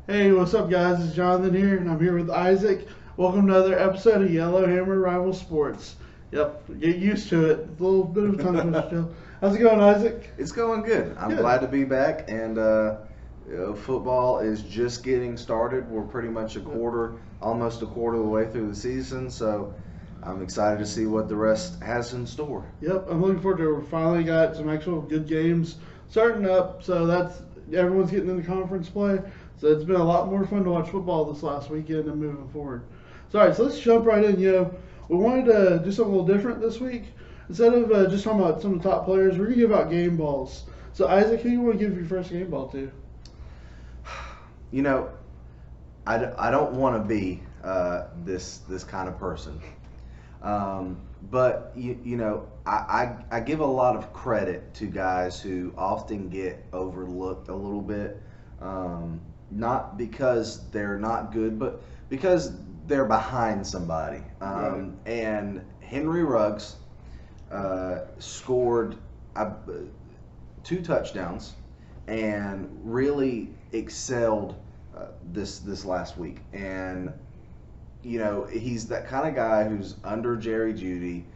Hey, what's up, guys? It's Jonathan here, and I'm here with Isaac. Welcome to another episode of Yellowhammer Rival Sports. Yep, get used to it. It's a little bit of a tongue twister still. How's it going, Isaac? It's going good. I'm Good. glad to be back, and football is just getting started. We're pretty much almost a quarter of the way through the season, so I'm excited to see what the rest has in store. Yep, I'm looking forward to it. We finally got some actual good games starting up, so that's everyone's getting into conference play. So it's been a lot more fun to watch football this last weekend and moving forward. So, all right, so let's jump right in. We wanted to do something a little different this week. Instead of just talking about some of the top players, we're going to give out game balls. So, Isaac, who do you want to give your first game ball to? You know, I don't want to be this kind of person, but I give a lot of credit to guys who often get overlooked a little bit. Not because they're not good, but because they're behind somebody. And Henry Ruggs scored two touchdowns and really excelled this last week. And he's that kind of guy who's under Jerry Jeudy.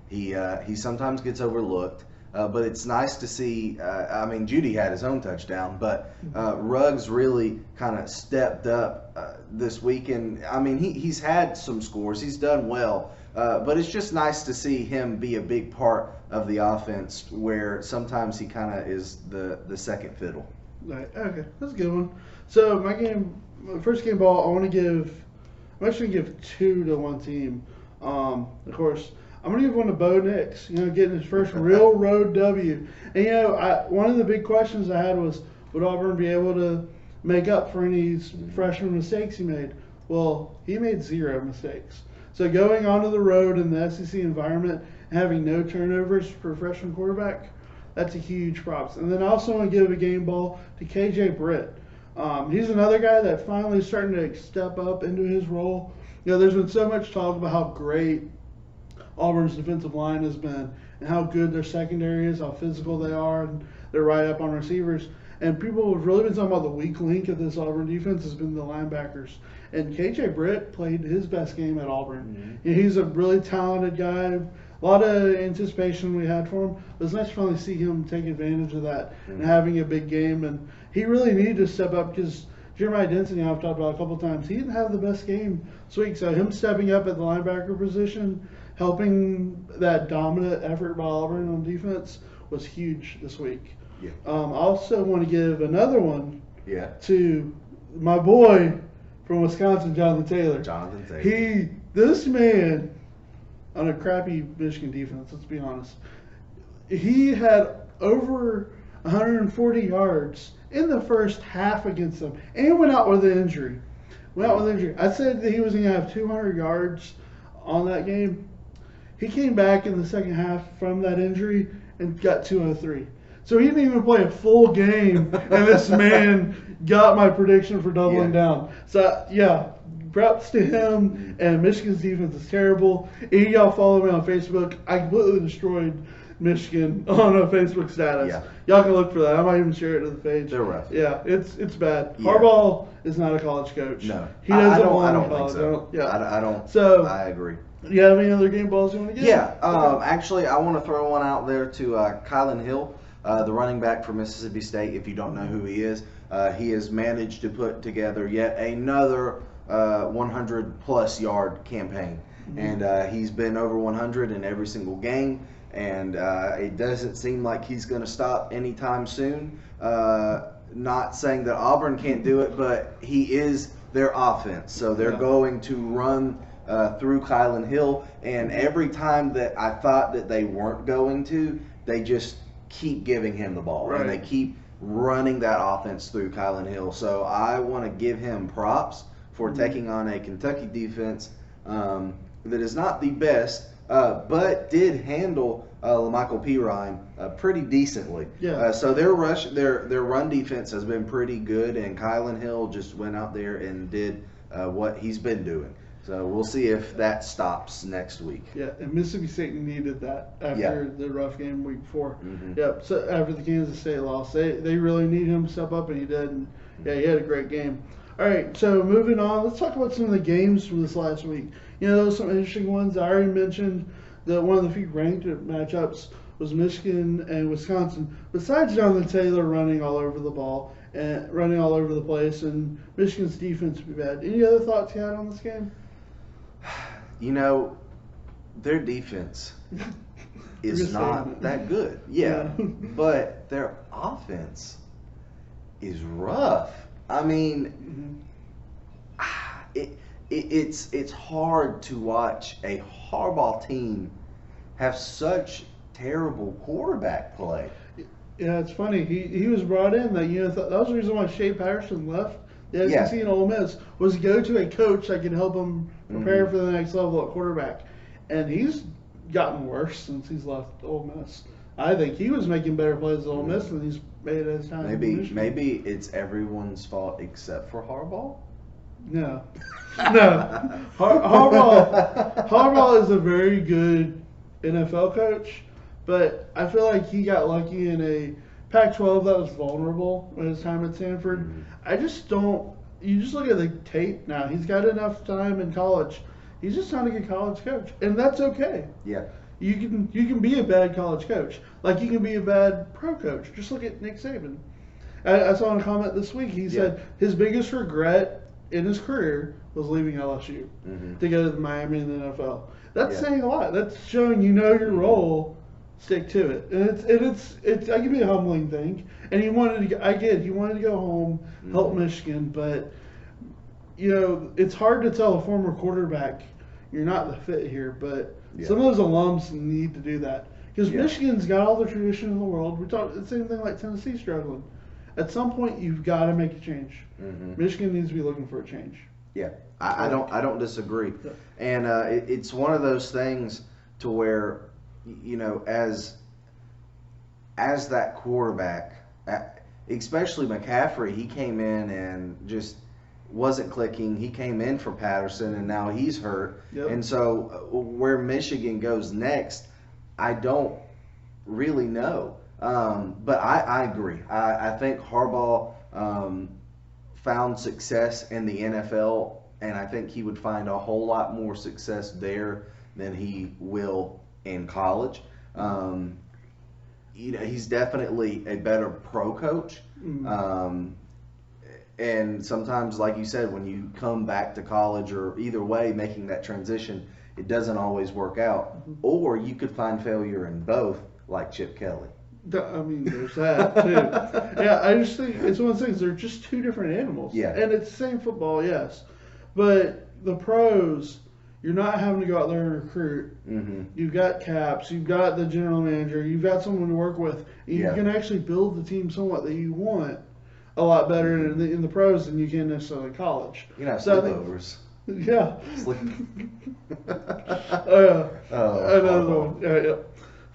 He sometimes gets overlooked. But it's nice to see. Jeudy had his own touchdown, but Ruggs really kind of stepped up this week. And he's had some scores. He's done well, but it's just nice to see him be a big part of the offense, where sometimes he kind of is the second fiddle. Right, okay, that's a good one. So, my first game ball, I'm actually going to give two to one team. Of course, I'm going to give one to Bo Nix, getting his first real road W. And, one of the big questions I had was, would Auburn be able to make up for any freshman mistakes he made? Well, he made zero mistakes. So going onto the road in the SEC environment and having no turnovers for a freshman quarterback, that's a huge props. And then I also want to give a game ball to KJ Britt. He's another guy that finally is starting to step up into his role. There's been so much talk about how great Auburn's defensive line has been and how good their secondary is, how physical they are, and they're right up on receivers. And people have really been talking about the weak link of this Auburn defense has been the linebackers. And KJ Britt played his best game at Auburn. Mm-hmm. He's a really talented guy. A lot of anticipation we had for him. It was nice to finally see him take advantage of that and having a big game. And he really needed to step up because Jeremiah Denson, I've talked about a couple times, he didn't have the best game this week. So him stepping up at the linebacker position, helping that dominant effort by Auburn on defense was huge this week. Yeah. I also want to give another one Yeah. to my boy from Wisconsin, Jonathan Taylor. Jonathan Taylor. This man, on a crappy Michigan defense, let's be honest, he had over 140 yards in the first half against them and went out with an injury. I said that he was going to have 200 yards on that game. He came back in the second half from that injury and got 203. So he didn't even play a full game, and this man got my prediction for doubling down. So, yeah, props to him, and Michigan's defense is terrible. Any of y'all follow me on Facebook, I completely destroyed Michigan on a Facebook status. Yeah. Y'all can look for that. I might even share it to the page. They're rough. Yeah, it's bad. Yeah. Harbaugh is not a college coach. No, He doesn't I belong don't in think college. so. Yeah. I don't. So, I agree. do you have any other game balls you want to get? Yeah, actually, I want to throw one out there to Kylan Hill, the running back for Mississippi State. If you don't know who he has managed to put together yet another 100-plus yard campaign. And he's been over 100 in every single game, and it doesn't seem like he's going to stop anytime soon. Not saying that Auburn can't do it, but he is their offense, so they're going to run through Kylan Hill, and every time that I thought that they weren't going to, they just keep giving him the ball, and they keep running that offense through Kylan Hill. So I want to give him props for taking on a Kentucky defense that is not the best, but did handle LaMichael Pirine pretty decently. Yeah. So their run defense has been pretty good, and Kylan Hill just went out there and did what he's been doing. So we'll see if that stops next week. Yeah, and Mississippi State needed that after the rough game week before. Yep. So after the Kansas State loss, they really need him to step up, and he did. And, yeah, he had a great game. All right, so moving on, let's talk about some of the games from this last week. You know, there was some interesting ones. I already mentioned that one of the few ranked matchups was Michigan and Wisconsin. Besides Jonathan Taylor running all over the ball and running all over the place, and Michigan's defense would be bad. Any other thoughts you had on this game? You know, their defense is Just saying not it. that good. Yeah, Yeah. but their offense is rough. I mean, it's hard to watch a Harbaugh team have such terrible quarterback play. Yeah, it's funny. He was brought in that that was the reason why Shea Patterson left the Yeah. SEC and Ole Miss was to go to a coach that could help him prepare for the next level at quarterback, and he's gotten worse since he's left Ole Miss. I think he was making better plays at Ole Miss than he's made at his time. in Michigan. Maybe it's everyone's fault except for Harbaugh. No, no. Harbaugh is a very good NFL coach, but I feel like he got lucky in a Pac-12 that was vulnerable at his time at Stanford. I just don't. You just look at the tape now. He's got enough time in college. He's just not a good college coach, and that's okay. Yeah. You can be a bad college coach, like you can be a bad pro coach. Just look at Nick Saban. I saw in a comment this week. He said his biggest regret in his career was leaving LSU to go to the Miami in the NFL. That's saying a lot. That's showing you know your role, stick to it. And it's I can be a humbling thing. And he wanted to go home, help Michigan, but you know, it's hard to tell a former quarterback you're not the fit here, but some of those alums need to do that. Because Michigan's got all the tradition in the world. We talked the same thing like Tennessee struggling. At some point, you've got to make a change. Michigan needs to be looking for a change. Yeah, I don't disagree, and it's one of those things to where, you know, as that quarterback, especially McCaffrey, he came in and just wasn't clicking. He came in for Patterson, and now he's hurt, and so where Michigan goes next, I don't really know. But I agree. I think Harbaugh found success in the NFL, and I think he would find a whole lot more success there than he will in college. You know, he's definitely a better pro coach. And sometimes, like you said, when you come back to college or either way, making that transition, it doesn't always work out. Or you could find failure in both, like Chip Kelly. I mean, there's that too. Yeah, I just think it's one of those things. They're just two different animals. Yeah. And it's the same football, yes. But the pros, you're not having to go out there and recruit. You've got caps. You've got the general manager. You've got someone to work with. And you can actually build the team somewhat that you want a lot better in the pros than you can necessarily in college. You can have So I sleepovers. Yeah. Another one. Yeah.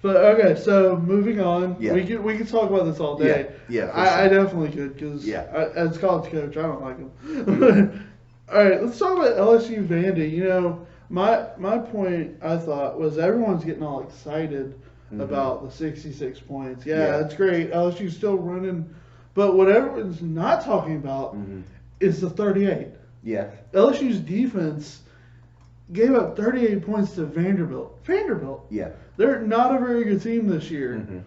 But okay, so moving on, we could talk about this all day. Yeah, I definitely could because as college coach, I don't like him. All right, let's talk about LSU Vandy. You know, my point I thought was everyone's getting all excited about the 66 points. Yeah, that's great. LSU's still running, but what everyone's not talking about is the 38. Yeah. LSU's defense gave up 38 points to Vanderbilt. Yeah. They're not a very good team this year.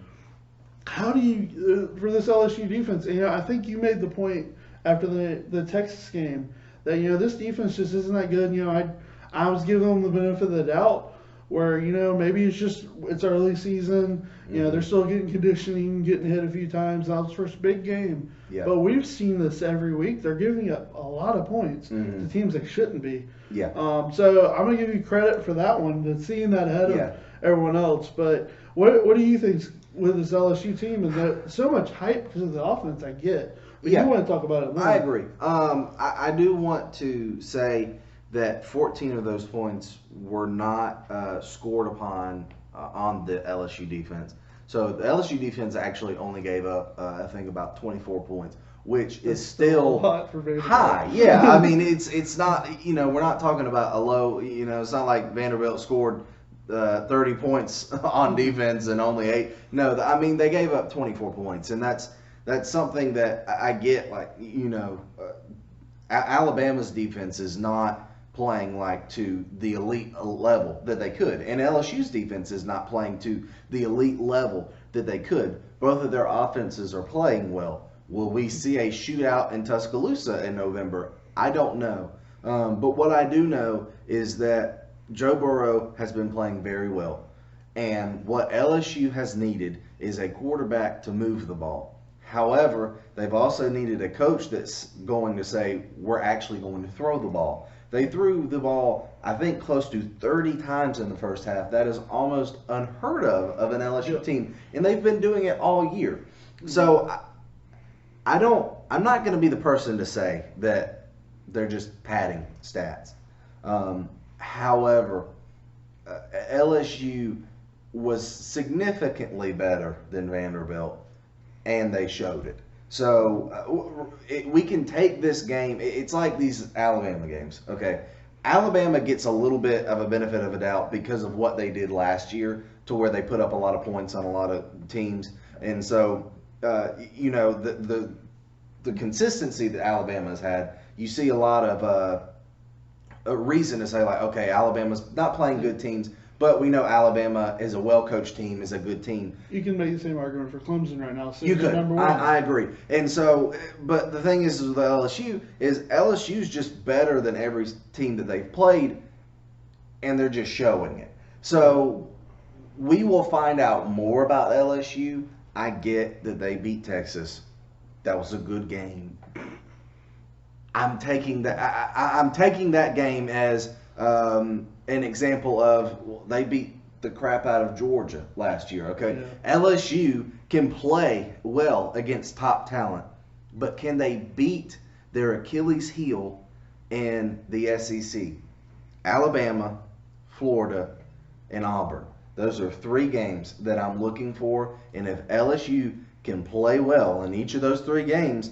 How do you, for this LSU defense, you know, I think you made the point after the Texas game that, you know, this defense just isn't that good. You know, I was giving them the benefit of the doubt where, you know, maybe it's early season. You know, they're still getting conditioning, getting hit a few times. That was the first big game. Yeah. But we've seen this every week. They're giving up a lot of points to teams they shouldn't be. Yeah. So I'm going to give you credit for that one, to seeing that ahead of everyone else. But what do you think with this LSU team? And so much hype because of the offense I get. But you want to talk about it more. I agree. I do want to say that 14 of those points were not scored upon on the LSU defense. So the LSU defense actually only gave up, I think, about 24 points, which is still high. Yeah, I mean, it's not, you know, we're not talking about a low, you know, it's not like Vanderbilt scored 30 points on defense and only 8. No, I mean, they gave up 24 points, and that's something that I get, like, you know, Alabama's defense is not playing like to the elite level that they could, and LSU's defense is not playing to the elite level that they could. Both of their offenses are playing well. Will we see a shootout in Tuscaloosa in November? I don't know. But what I do know is that Joe Burrow has been playing very well. And what LSU has needed is a quarterback to move the ball. However, they've also needed a coach that's going to say, we're actually going to throw the ball. They threw the ball, I think, close to 30 times in the first half. That is almost unheard of an LSU team. And they've been doing it all year. So I'm not going to be the person to say that they're just padding stats. However, LSU was significantly better than Vanderbilt, and they showed it. So we can take this game. It's like these Alabama games. Okay, Alabama gets a little bit of a benefit of a doubt because of what they did last year, to where they put up a lot of points on a lot of teams, and so the consistency that Alabama has had, you see a lot of a reason to say, like, okay, Alabama's not playing good teams, but we know Alabama is a well-coached team, is a good team. You can make the same argument for Clemson right now. You could. Number one. I agree. And so, but the thing is with LSU's just better than every team that they've played, and they're just showing it. So we will find out more about LSU. I get that they beat Texas. That was a good game. I'm taking that game as an example of they beat the crap out of Georgia last year. Okay, yeah. LSU can play well against top talent, but can they beat their Achilles heel in the SEC? Alabama, Florida, and Auburn. Those are 3 games that I'm looking for, and if LSU can play well in each of those 3 games,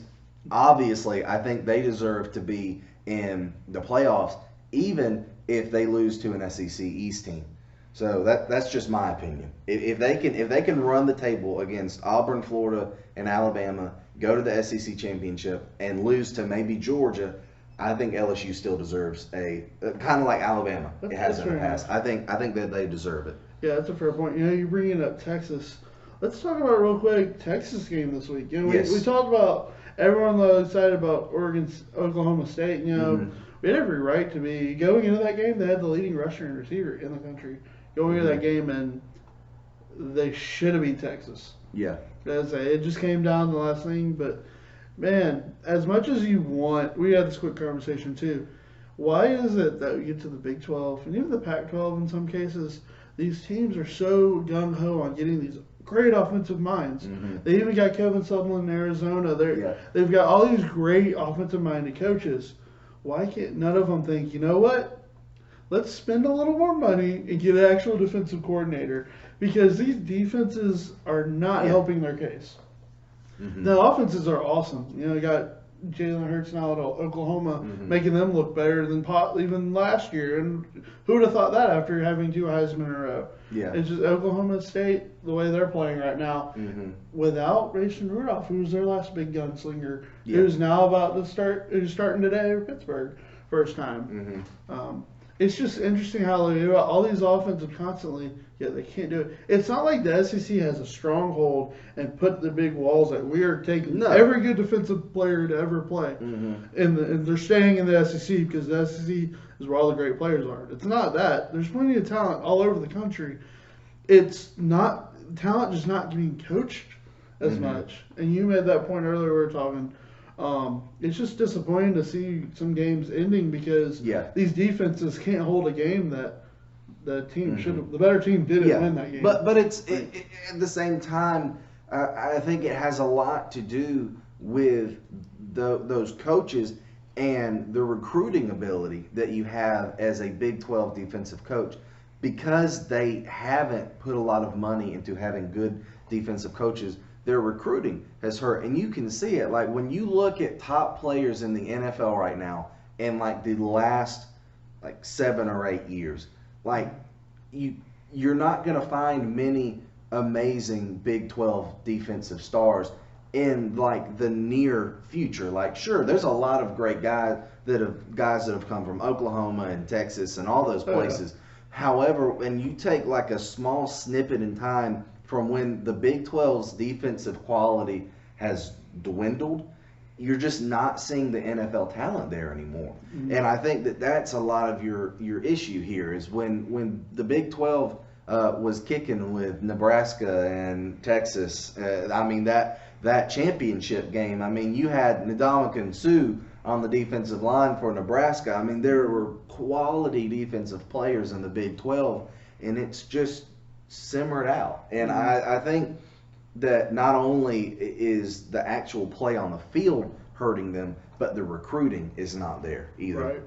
obviously I think they deserve to be in the playoffs, even if they lose to an SEC East team. So that's just my opinion. If they can run the table against Auburn, Florida, and Alabama, go to the SEC championship, and lose to maybe Georgia, I think LSU still deserves a kind of like Alabama. It has in the past. I think that they deserve it. Yeah, that's a fair point. You're bringing up Texas. Let's talk about real quick Texas game this week. Yes. We talked about everyone excited about Oklahoma State. We had every right to be going into that game. They had the leading rusher and receiver in the country going into that game, and they should have beat Texas. Yeah. It just came down to the last thing. But man, as much as you want, we had this quick conversation too. Why is it that we get to the Big 12 and even the Pac-12 in some cases, these teams are so gung-ho on getting these great offensive minds? Mm-hmm. They even got Kevin Sutherland in Arizona. They've got all these great offensive-minded coaches. Why can't none of them think, you know what? Let's spend a little more money and get an actual defensive coordinator, because these defenses are not helping their case. Mm-hmm. The offenses are awesome. You got Jalen Hurts now at Oklahoma, making them look better than even last year. And who would have thought that after having 2 Heisman in a row? Yeah. It's just Oklahoma State, the way they're playing right now, without Mason Rudolph, who was their last big gunslinger, who's now about to start, who's starting today at Pittsburgh, first time. It's just interesting how they do all these offensive constantly, yet they can't do it. It's not like the SEC has a stronghold and put the big walls that we are taking every good defensive player to ever play, and they're staying in the SEC because the SEC is where all the great players are. It's not that. There's plenty of talent all over the country. It's not talent just not getting coached as much. And you made that point earlier. We were talking. It's just disappointing to see some games ending because these defenses can't hold a game that the team should have. The better team didn't win that game. But it's at the same time, I think it has a lot to do with those coaches and the recruiting ability that you have as a Big 12 defensive coach, because they haven't put a lot of money into having good defensive coaches. Their recruiting has hurt, and you can see it. Like when you look at top players in the NFL right now, in like the last 7 or 8 years, like you're not going to find many amazing Big 12 defensive stars. in like the near future. Like, sure, there's a lot of great guys that have come from Oklahoma and Texas and all those places. However, when you take like a small snippet in time from when the Big 12's defensive quality has dwindled, you're just not seeing the NFL talent there anymore. Mm-hmm. And I think that that's a lot of your issue here is when the Big 12 was kicking with Nebraska and Texas. I mean, that championship game, I mean, you had Ndamukong Suh on the defensive line for Nebraska. I mean, there were quality defensive players in the Big 12, and it's just simmered out. And I think that not only is the actual play on the field hurting them, but the recruiting is not there either. Right.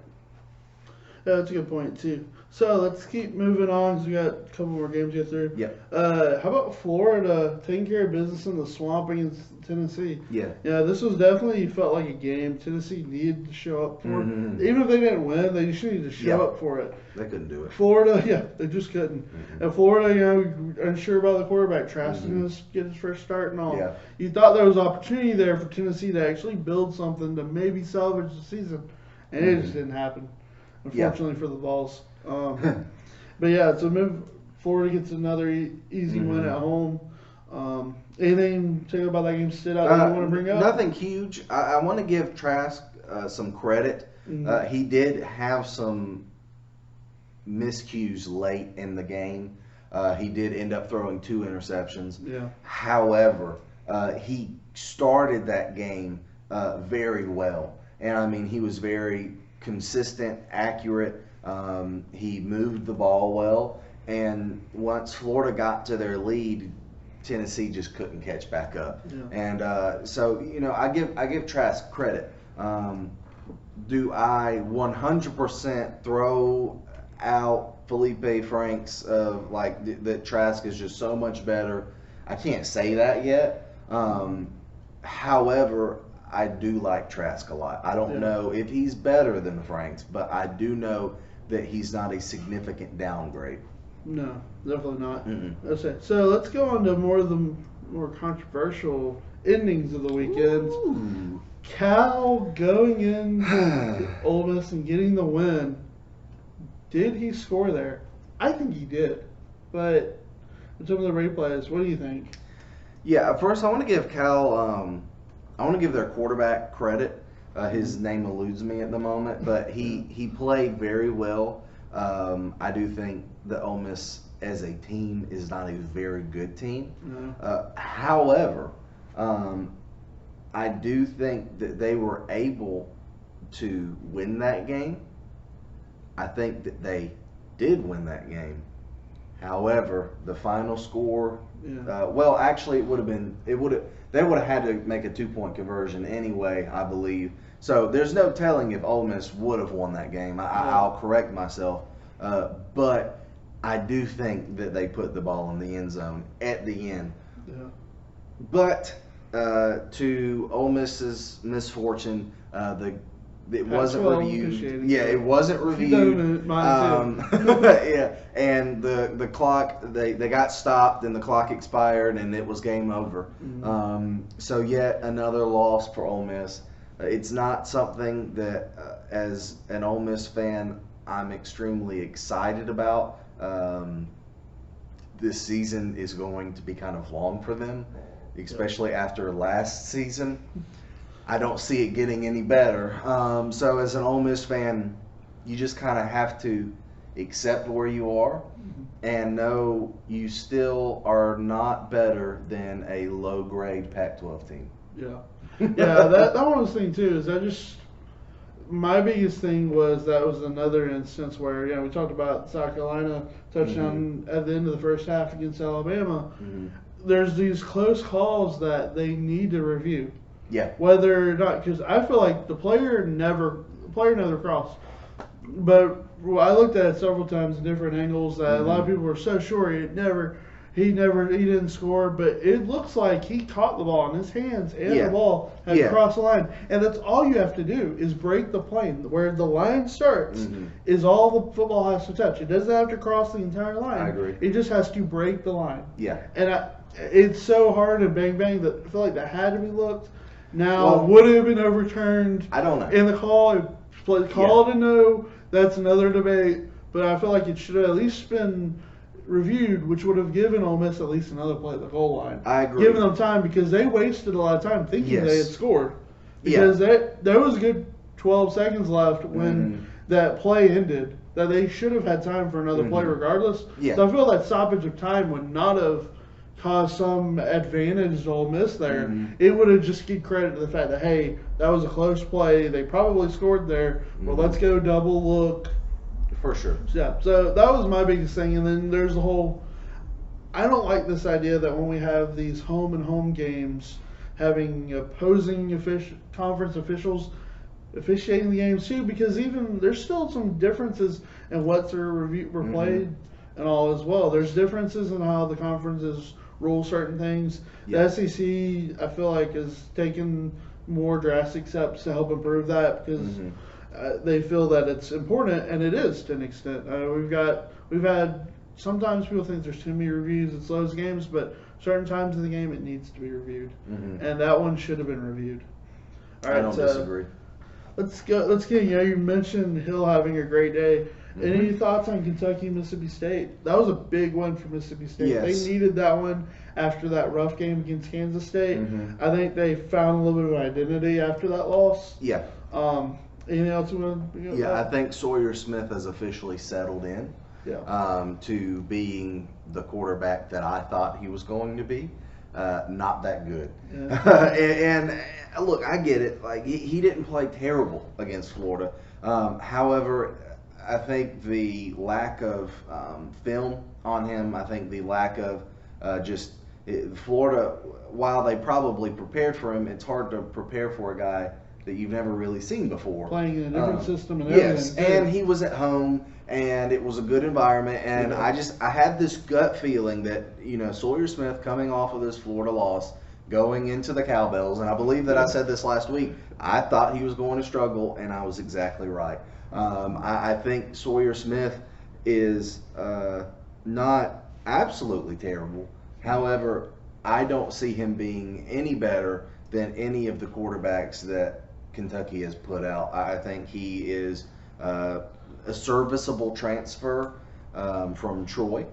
Yeah, that's a good point, too. So let's keep moving on because we got a couple more games to get through. Yep. How about Florida taking care of business in the swamp against Tennessee? Yeah. Yeah, this was definitely felt like a game Tennessee needed to show up for. Mm-hmm. Even if they didn't win, they just needed to show up for it. They couldn't do it. Florida, yeah, they just couldn't. Mm-hmm. And Florida, unsure about the quarterback. Trask didn't get his first start and all. Yeah. You thought there was opportunity there for Tennessee to actually build something to maybe salvage the season, and it just didn't happen. Unfortunately for the Vols. But yeah, so Florida gets another easy win at home. Anything to about that game stood out that you want to bring up? Nothing huge. I want to give Trask some credit. Mm-hmm. He did have some miscues late in the game. He did end up throwing 2 interceptions. Yeah. However, he started that game very well. And I mean, he was very consistent, accurate. He moved the ball well, and once Florida got to their lead, Tennessee just couldn't catch back up. Yeah. And so I give Trask credit. Do I 100% throw out Felipe Franks of like that Trask is just so much better? I can't say that yet. However, I do like Trask a lot. I don't know if he's better than Franks, but I do know that he's not a significant downgrade. No, definitely not. Mm-mm. Okay, so let's go on to more of the more controversial endings of the weekend. Ooh. Cal going in to Ole Miss and getting the win. Did he score there? I think he did. But in some of the replays, what do you think? Yeah, first I want to give Cal I want to give their quarterback credit. His name eludes me at the moment, but he played very well. I do think that Ole Miss as a team is not a very good team. No. However, I do think that they were able to win that game. I think that they did win that game. However, the final score, well, actually, they would have had to make a 2-point conversion anyway, I believe. So there's no telling if Ole Miss would have won that game. I'll correct myself. But I do think that they put the ball in the end zone at the end. Yeah. But to Ole Miss's misfortune, it wasn't reviewed. Yeah, it wasn't reviewed. Yeah, and the clock they got stopped and the clock expired and it was game over. Mm-hmm. So yet another loss for Ole Miss. It's not something that, as an Ole Miss fan, I'm extremely excited about. This season is going to be kind of long for them, especially after last season. I don't see it getting any better. So as an Ole Miss fan, you just kind of have to accept where you are and know you still are not better than a low-grade Pac-12 team. Yeah. Yeah, that one was the thing, too, is my biggest thing was that was another instance where, we talked about South Carolina touchdown at the end of the first half against Alabama. Mm-hmm. There's these close calls that they need to review. Yeah. Whether or not, because I feel like the player never crossed. But I looked at it several times in different angles that a lot of people were so sure he didn't score, but it looks like he caught the ball in his hands and the ball had crossed the line. And that's all you have to do is break the plane. Where the line starts is all the football has to touch. It doesn't have to cross the entire line. I agree. It just has to break the line. Yeah. And it's so hard and bang bang that I feel like that had to be looked. Now, Well, would it have been overturned I don't know. in the call? Call it a no. That's another debate. But I feel like it should have at least been reviewed, which would have given Ole Miss at least another play at the goal line. I agree. Giving them time because they wasted a lot of time thinking Yes. they had scored. Yeah. Because there was a good 12 seconds left when that play ended. That they should have had time for another play regardless. Yeah. So I feel that stoppage of time would not have caused some advantage to Ole Miss there. It would have just given credit to the fact that, hey, that was a close play. They probably scored there. Well, let's go double look. For sure. Yeah, so that was my biggest thing. And then there's the whole, I don't like this idea that when we have these home and home games, having opposing conference officials officiating the games too, because even there's still some differences in what's were played and all as well. There's differences in how the conferences rule certain things. Yeah. The SEC, I feel like, has taken more drastic steps to help improve that because they feel that it's important, and it is to an extent. We've had sometimes people think there's too many reviews at those games, but certain times in the game it needs to be reviewed, and that one should have been reviewed. All right, I don't disagree. Let's go. Let's get. You mentioned Hill having a great day. Any thoughts on Kentucky, Mississippi State? That was a big one for Mississippi State. Yes. They needed that one after that rough game against Kansas State. I think they found a little bit of identity after that loss. Yeah. Anything else you want to? Yeah, I think Sawyer Smith has officially settled in to being the quarterback that I thought he was going to be. Not that good. Yeah. and look, I get it. Like he didn't play terrible against Florida. However, I think the lack of film on him, I think the lack of Florida, while they probably prepared for him, it's hard to prepare for a guy that you've never really seen before. Playing in a different system and yes, everything. and he was at home, and it was a good environment, and I had this gut feeling that, Sawyer Smith coming off of this Florida loss, going into the Cowbells, and I believe that I said this last week, I thought he was going to struggle, and I was exactly right. I think Sawyer Smith is not absolutely terrible. However, I don't see him being any better than any of the quarterbacks that Kentucky has put out. I think he is a serviceable transfer from Troy.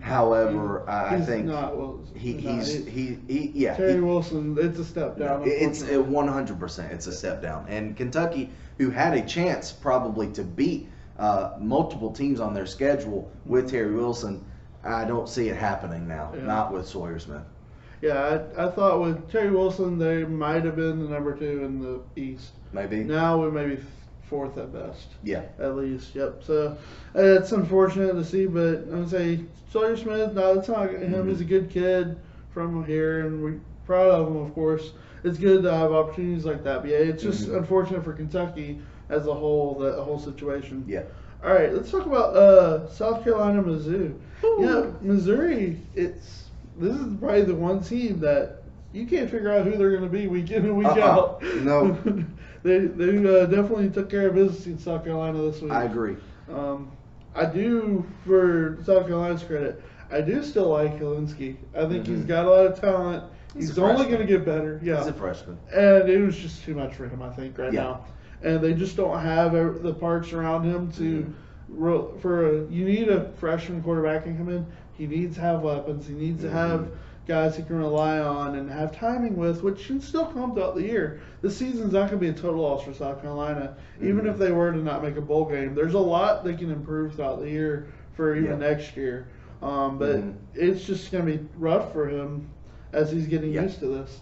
However, I think Terry Wilson. It's a step down. It's 100%. It's a step down. And Kentucky, who had a chance probably to beat multiple teams on their schedule with Terry Wilson, I don't see it happening now. Not with Sawyer Smith. Yeah, I thought with Terry Wilson, they might have been the number 2 in the East. Maybe. Now we may be 4th at best. Yeah. At least, yep. So it's unfortunate to see, but I'm going to say Sawyer Smith, no, that's not him. He's a good kid from here, and we're proud of him, of course. It's good to have opportunities like that. But yeah, it's just unfortunate for Kentucky as a whole, the whole situation. Yeah. All right, let's talk about South Carolina, Mizzou. Yeah, Missouri, this is probably the one team that you can't figure out who they're going to be week in and week out. No. they definitely took care of business in South Carolina this week. I agree. I do, for South Carolina's credit, I do still like Helinski. I think he's got a lot of talent. He's only going to get better. Yeah. He's a freshman. And it was just too much for him, I think, right now. And they just don't have the parts around him to you need a freshman quarterback can come in. He needs to have weapons. He needs to have guys he can rely on and have timing with, which can still come throughout the year. This season's not going to be a total loss for South Carolina, even if they were to not make a bowl game. There's a lot they can improve throughout the year for even next year. But it's just going to be rough for him as he's getting used to this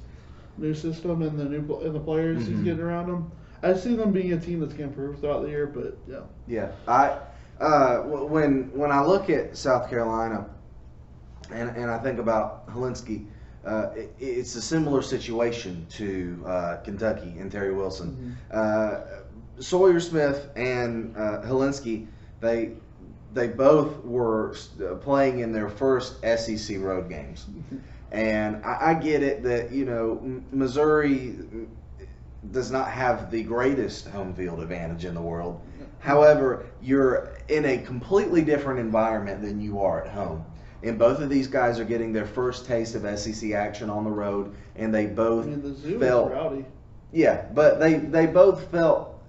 new system and the players he's getting around him. I see them being a team that's going to improve throughout the year, but yeah. When I look at South Carolina and I think about Helinski, it's a similar situation to Kentucky and Terry Wilson. Sawyer Smith and Helinski, they both were playing in their first SEC road games. And I get it that, Missouri does not have the greatest home field advantage in the world. However, you're in a completely different environment than you are at home. and both of these guys are getting their first taste of SEC action on the road, and they both The zoo felt was rowdy. yeah, but they both felt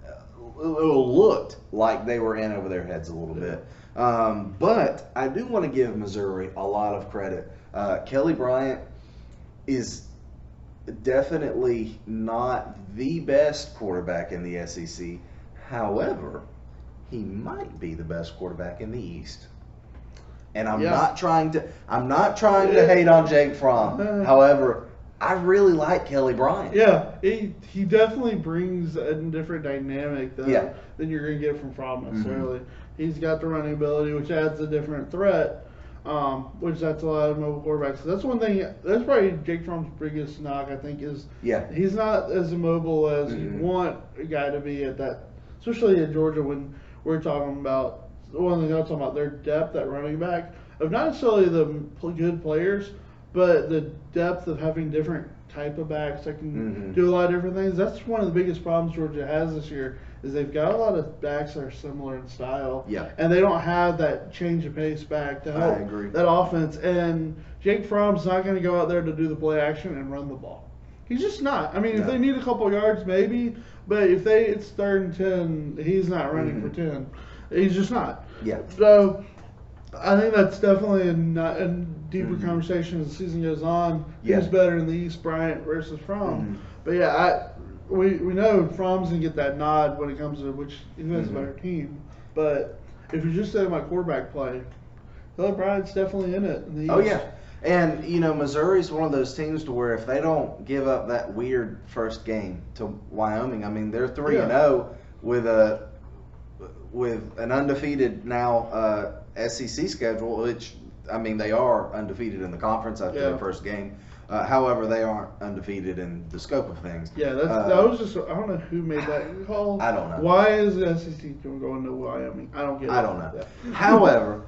looked like they were in over their heads a little bit. But I do want to give Missouri a lot of credit. Kelly Bryant is definitely not the best quarterback in the SEC. However, he might be the best quarterback in the East. And I'm not trying to hate on Jake Fromm. However, I really like Kelly Bryant. Yeah, he definitely brings a different dynamic than you're going to get from Fromm necessarily. He's got the running ability, which adds a different threat, which that's a lot of mobile quarterbacks. So that's one thing. That's probably Jake Fromm's biggest knock, I think, is he's not as mobile as you want a guy to be at that, especially at Georgia when we're talking about, one thing I'm talking about, their depth at running back, of not necessarily the good players, but the depth of having different type of backs that can do a lot of different things. That's one of the biggest problems Georgia has this year, is they've got a lot of backs that are similar in style. Yeah. And they don't have that change of pace back to help that offense. And Jake Fromm's not going to go out there to do the play action and run the ball. He's just not. I mean, if they need a couple yards, maybe. But if it's 3rd and 10, he's not running for 10. He's just not. Yeah. So I think that's definitely a deeper conversation as the season goes on. Who's better in the East, Bryant versus Fromm? But yeah, we know Fromm's gonna get that nod when it comes to who has a better team. But if you just say my quarterback play, Kelly Bryant's definitely in it. In the East. Oh yeah, and Missouri's one of those teams to where if they don't give up that weird first game to Wyoming, I mean they're 3-0 with an undefeated now SEC schedule, which I mean they are undefeated in the conference after their first game. However, they aren't undefeated in the scope of things. Yeah, that was just, I don't know who made that call. I don't know. Why is the SEC going to Wyoming? I don't get it. I don't know. Yeah. However,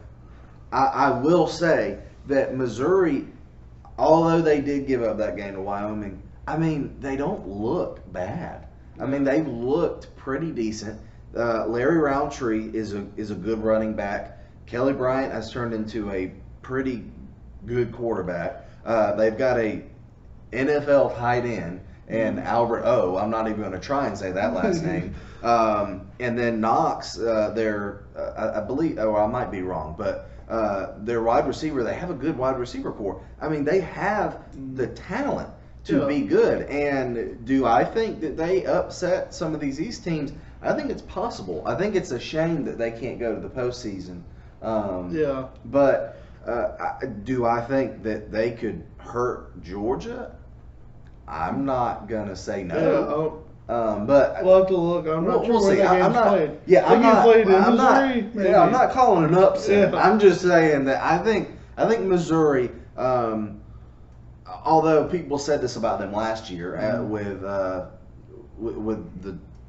I will say that Missouri, although they did give up that game to Wyoming, I mean, they don't look bad. I mean, they've looked pretty decent. Larry Roundtree is a good running back. Kelly Bryant has turned into a pretty good quarterback. They've got a NFL tight end and Albert O. I'm not even going to try and say that last name. And then Knox, I believe, I might be wrong, but their wide receiver, they have a good wide receiver core. I mean, they have the talent to be good. And do I think that they upset some of these East teams? I think it's possible. I think it's a shame that they can't go to the postseason. But do I think that they could hurt Georgia? I'm not gonna say no. But we'll have to look. I'm not sure where that game's played. Yeah, I'm not. I'm not calling an upset. Yeah. I'm just saying that I think Missouri. Although people said this about them last year with the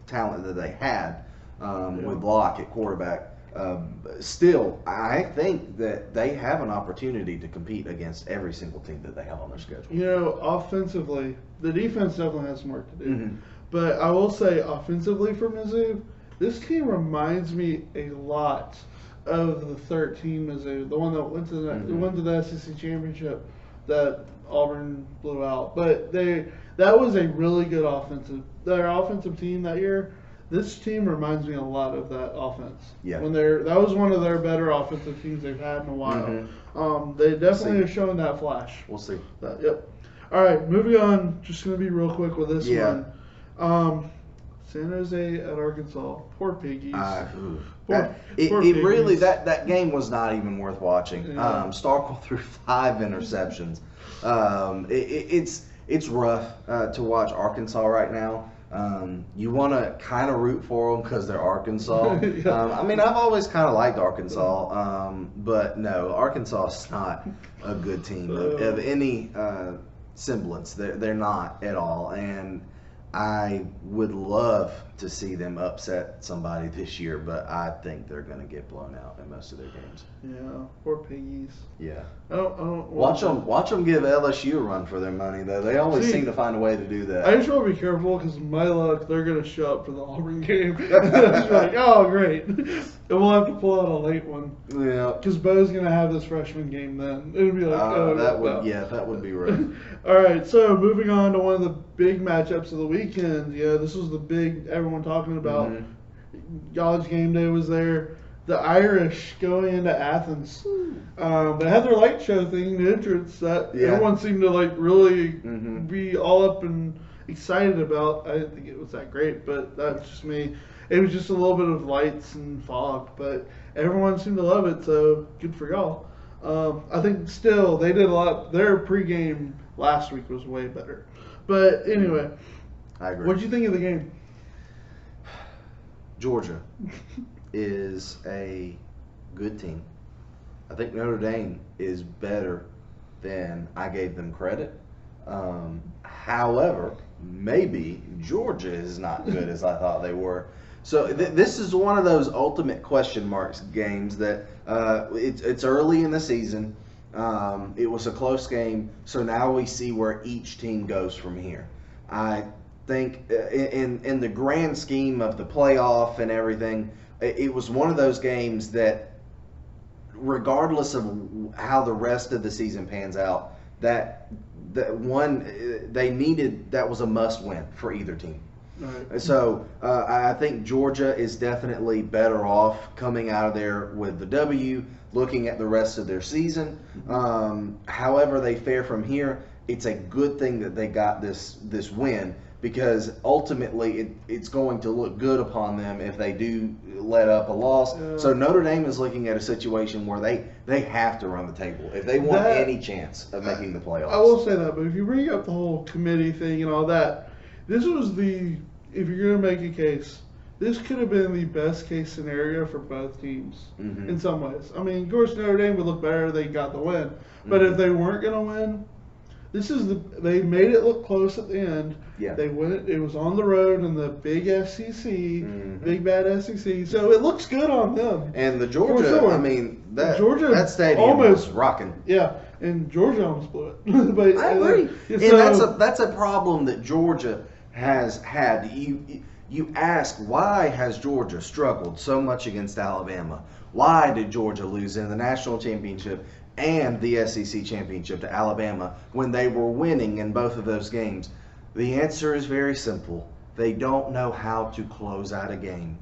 talent that they had with Locke at quarterback. Still, I think that they have an opportunity to compete against every single team that they have on their schedule. Offensively, the defense definitely has some work to do. But I will say, offensively for Mizzou, this team reminds me a lot of the 13 Mizzou, the one that went to the SEC championship that Auburn blew out. But that was a really good their offensive team that year. This team reminds me a lot of that offense. Yeah. That was one of their better offensive teams they've had in a while. They definitely have shown that flash. We'll see. Yep. All right, moving on. Just going to be real quick with this one. San Jose at Arkansas. Poor Piggies. Really, that game was not even worth watching. Yeah. Starkville threw 5 interceptions. It's rough to watch Arkansas right now. You want to kind of root for them because they're Arkansas. I mean, I've always kind of liked Arkansas, but no, Arkansas is not a good team of any semblance. They're not at all, and I would love to see them upset somebody this year, but I think they're going to get blown out in most of their games. Yeah, poor piggies. Yeah. I don't Watch them give LSU a run for their money, though. They always seem to find a way to do that. I just want to be careful because my luck, they're going to show up for the Auburn game. It's like, oh, great. And we'll have to pull out a late one. Yeah. Because Bo's going to have this freshman game then. It'll be like, that would be rough. All right, so moving on to one of the big matchups of the weekend. Yeah, this was the big, everyone talking about. College game day was there. The Irish going into Athens. They had their light show thing, the entrance that everyone seemed to like really be all up and excited about. I didn't think it was that great, but that's just me. It was just a little bit of lights and fog, but everyone seemed to love it, so good for y'all. I think still they did a lot. Their pregame last week was way better. But anyway, I agree. What did you think of the game? Georgia is a good team. I think Notre Dame is better than I gave them credit. However, maybe Georgia is not good as I thought they were. So this is one of those ultimate question marks games that it's early in the season. It was a close game, so now we see where each team goes from here. I think in the grand scheme of the playoff and everything, it was one of those games that, regardless of how the rest of the season pans out, that one they needed, that was a must win for either team. Right. So I think Georgia is definitely better off coming out of there with the W, looking at the rest of their season. However they fare from here, it's a good thing that they got this win, because ultimately it's going to look good upon them if they do let up a loss. So Notre Dame is looking at a situation where they have to run the table if they want any chance of making the playoffs. I will say that, but if you bring up the whole committee thing and all that, this was if you're going to make a case, this could have been the best case scenario for both teams in some ways. I mean, of course, Notre Dame would look better. They got the win. But if they weren't going to win, they made it look close at the end. Yeah. They went. It was on the road in the big SEC, big bad SEC. So it looks good on them. And the Georgia, I mean, that stadium almost was rocking. Yeah, and Georgia almost blew it. But I agree. And that's a problem that Georgia has had. You ask, why has Georgia struggled so much against Alabama? Why did Georgia lose in the national championship and the SEC championship to Alabama when they were winning in both of those games? The answer is very simple. They don't know how to close out a game.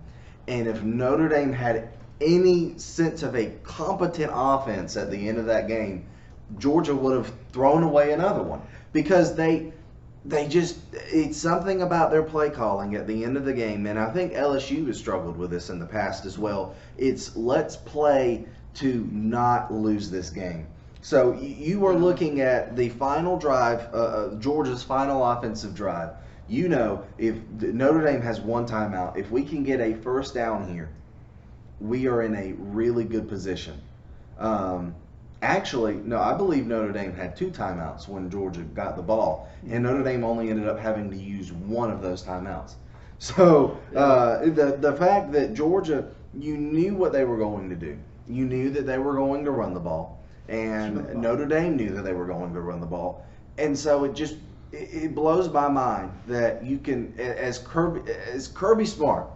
And if Notre Dame had any sense of a competent offense at the end of that game, Georgia would have thrown away another one, because they just, it's something about their play calling at the end of the game. And I think LSU has struggled with this in the past as well. It's let's play to not lose this game. So you are looking at the final drive, Georgia's final offensive drive. You know, if Notre Dame has one timeout, if we can get a first down here, we are in a really good position. Actually, no, I believe Notre Dame had 2 timeouts when Georgia got the ball, and Notre Dame only ended up having to use one of those timeouts. So the fact that Georgia, you knew what they were going to do. You knew that they were going to run the ball, and Notre Dame knew that they were going to run the ball. And so it blows my mind that you can, as Kirby Smart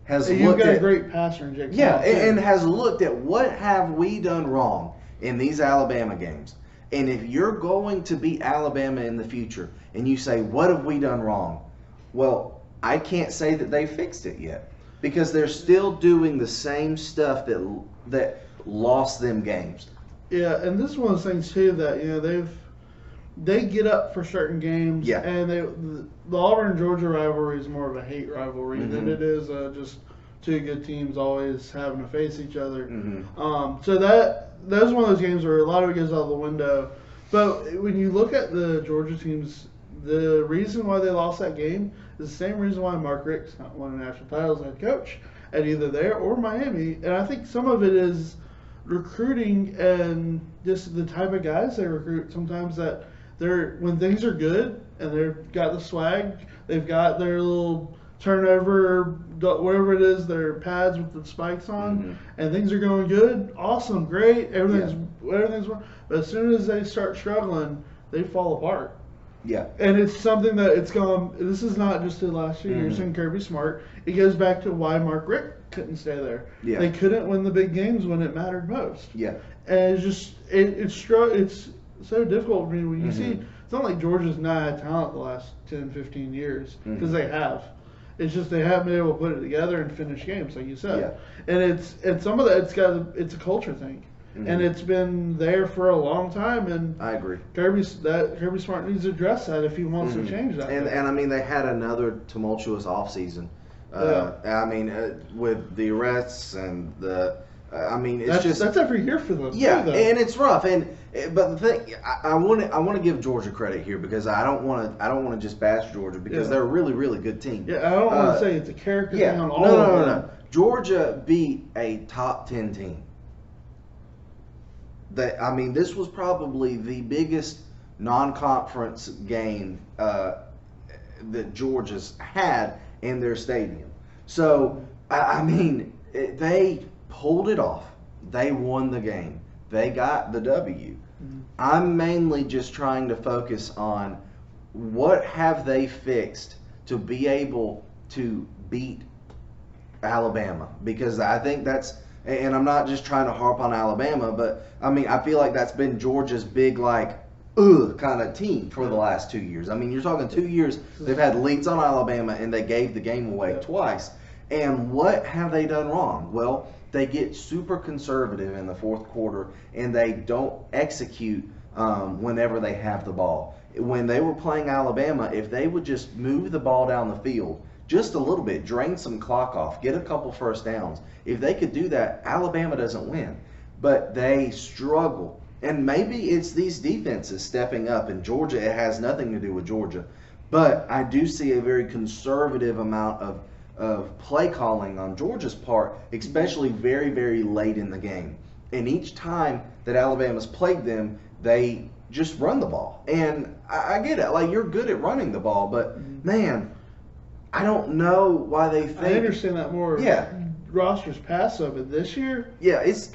has looked at. You've got a great passer in Jake. Yeah, and has looked at what have we done wrong in these Alabama games. And if you're going to beat Alabama in the future and you say, what have we done wrong? Well, I can't say that they fixed it yet, because they're still doing the same stuff that lost them games. Yeah, and this is one of those things too that they get up for certain games. Yeah. And the Auburn Georgia rivalry is more of a hate rivalry than it is just two good teams always having to face each other. So that's one of those games where a lot of it goes out the window. But when you look at the Georgia teams, the reason why they lost that game is the same reason why Mark Richt's not won a national title as head coach at either there or Miami. And I think some of it is recruiting and just the type of guys they recruit. Sometimes that when things are good and they've got the swag, they've got their little turnover, whatever it is, their pads with the spikes on, and things are going good, awesome, great, everything's. But as soon as they start struggling, they fall apart. Yeah. And it's something that it's gone. This is not just the last few years in Kirby Smart. It goes back to why Mark Richt couldn't stay there. Yeah. They couldn't win the big games when it mattered most. Yeah. And it's just it's so difficult for me when you see. It's not like Georgia's not had talent the last 10, 15 years because they have. It's just they haven't been able to put it together and finish games, like you said. Yeah. And some of that it's a culture thing. And it's been there for a long time, and I agree. Kirby Smart needs to address that if he wants to change that. And I mean, they had another tumultuous offseason. I mean, with the arrests and the, I mean, it's that's every year for them. Yeah, too, and it's rough. But the thing, I want to give Georgia credit here because I don't want to just bash Georgia because they're a really, really good team. Yeah, I don't want to say it's a character thing on all of them. No. Georgia beat a top 10 team. I mean, this was probably the biggest non-conference game that Georgia's had in their stadium. So, I mean, they pulled it off. They won the game. They got the W. I'm mainly just trying to focus on what have they fixed to be able to beat Alabama, because I think that's, and I'm not just trying to harp on Alabama, but I mean, I feel like that's been Georgia's big, like, kind of team for the last 2 years. I mean, you're talking 2 years, they've had leads on Alabama, and they gave the game away twice. And what have they done wrong? Well, they get super conservative in the fourth quarter, and they don't execute whenever they have the ball. When they were playing Alabama, if they would just move the ball down the field just a little bit, drain some clock off, get a couple first downs, if they could do that, Alabama doesn't win. But they struggle. And maybe it's these defenses stepping up. In Georgia, it has nothing to do with Georgia. But I do see a very conservative amount of play calling on Georgia's part, especially very, very late in the game. And each time that Alabama's played them, they just run the ball. And I get it. Like, you're good at running the ball, but, man, I don't know why they think. I understand that more. Yeah. Rosters pass of it this year. Yeah, it's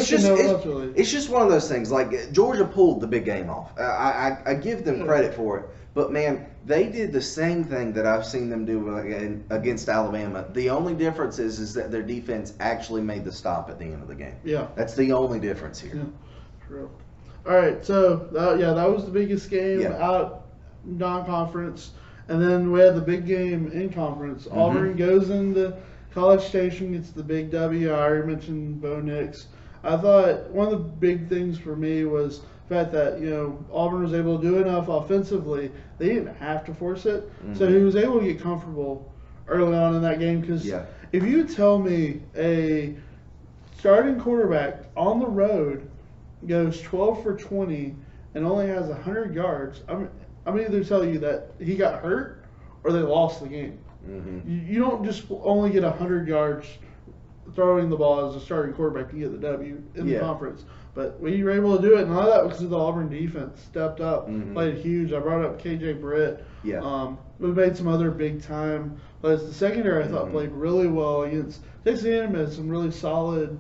just one of those things. Like, Georgia pulled the big game off. I give them credit for it. But, man, they did the same thing that I've seen them do against Alabama. The only difference is that their defense actually made the stop at the end of the game. Yeah. That's the only difference here. Yeah, true. All right, so, that was the biggest game out non-conference. And then we had the big game in conference. Auburn goes into College Station, gets the big W. I already mentioned Bo Nix. I thought one of the big things for me was the fact that, Auburn was able to do enough offensively. They didn't have to force it. So he was able to get comfortable early on in that game. Because if you tell me a starting quarterback on the road goes 12 for 20 and only has 100 yards, I'm either tell you that he got hurt or they lost the game. You don't just only get 100 yards throwing the ball as a starting quarterback to get the W in the conference. But we were able to do it, and a lot of that was because the Auburn defense stepped up, played huge. I brought up KJ Britt. We made some other big-time plays. The secondary, I thought, played really well against Texas A&M. Had some really solid